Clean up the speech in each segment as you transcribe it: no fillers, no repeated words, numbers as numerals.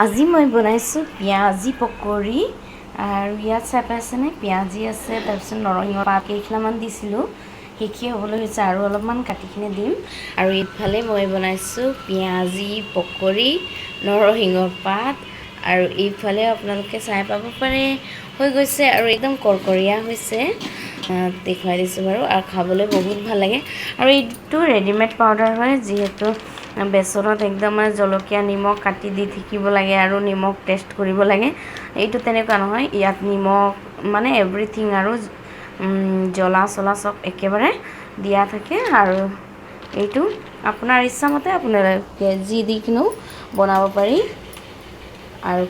আজি মই বনাইছোঁ পিঁয়াজী পকৰি আৰু ইয়াত চাই পাইছেনে পিঁয়াজী আছে তাৰপিছত নৰসিংহ পাত কেইখিলামান দিছিলোঁ সেইখিনি হ'বলৈ হৈছে আৰু অলপমান কাটিখিনি দিম আৰু ইফালে মই বনাইছোঁ পিঁয়াজী পকৰি নৰসিংহ পাত আৰু এইফালে আপোনালোকে চাই পাব পাৰে হৈ গৈছে আৰু একদম কৰকৰীয়া হৈছে দেখুৱাই দিছোঁ বাৰু আৰু খাবলৈ বহুত ভাল লাগে আৰু এইটো ৰেডিমেড পাউডাৰ হয় যিহেতু বেচনত একদম জলকীয়া নিমখ কাটি দি থাকিব লাগে আৰু নিমখ টেষ্ট কৰিব লাগে এইটো তেনেকুৱা নহয় ইয়াত নিমখ মানে এভৰিথিং আৰু জ্বলা চলা সব একেবাৰে দিয়া থাকে আৰু এইটো আপোনাৰ ইচ্ছামতে আপোনালোকে যি দি কিনেও বনাব পাৰি আৰু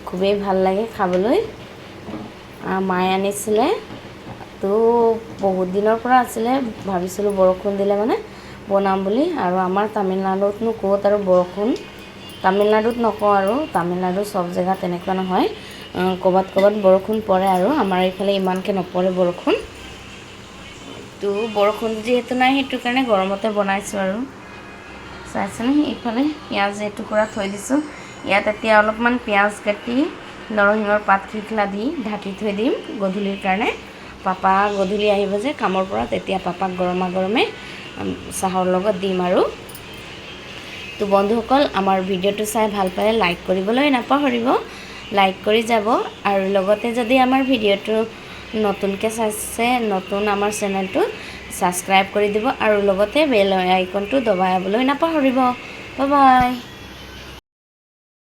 খুবেই ভাল লাগে খাবলৈ মায়ে আনিছিলে তো বহুত দিনৰ পৰা আছিলে ভাবিছিলোঁ বৰষুণ দিলে মানে বনাম বুলি আৰু আমাৰ তামিলনাডুতনো ক'ত আৰু বৰষুণ তামিলনাডুত নকওঁ আৰু তামিলনাডু সব জেগা তেনেকুৱা নহয় ক'ৰবাত বৰষুণ পৰে আৰু আমাৰ এইফালে ইমানকৈ নপৰে বৰষুণ তো বৰষুণ যিহেতু নাই সেইটো কাৰণে গৰমতে বনাইছোঁ আৰু চাইছেনে এইফালে পিঁয়াজ এটুকুৰা থৈ দিছোঁ ইয়াত এতিয়া অলপমান পিঁয়াজ কাটি নৰসিংহৰ পাত কেইখিলা দি ঢাকি থৈ দিম গধূলিৰ কাৰণে পাপা গধূলি আহিব যে কামৰ পৰা তেতিয়া পাপাক গৰমা গৰমে চাহৰ লগত দিম আৰু তো বন্ধুসকল আমাৰ ভিডিঅ'টো চাই ভাল পালে লাইক কৰিবলৈ নাপাহৰিব লাইক কৰি যাব আৰু লগতে যদি আমাৰ ভিডিঅ'টো নতুনকৈ চাইছে নতুন আমাৰ চেনেলটো ছাবস্ক্ৰাইব কৰি দিব আৰু লগতে বেল আইকনটো দবাবলৈ নাপাহৰিব বাই বাই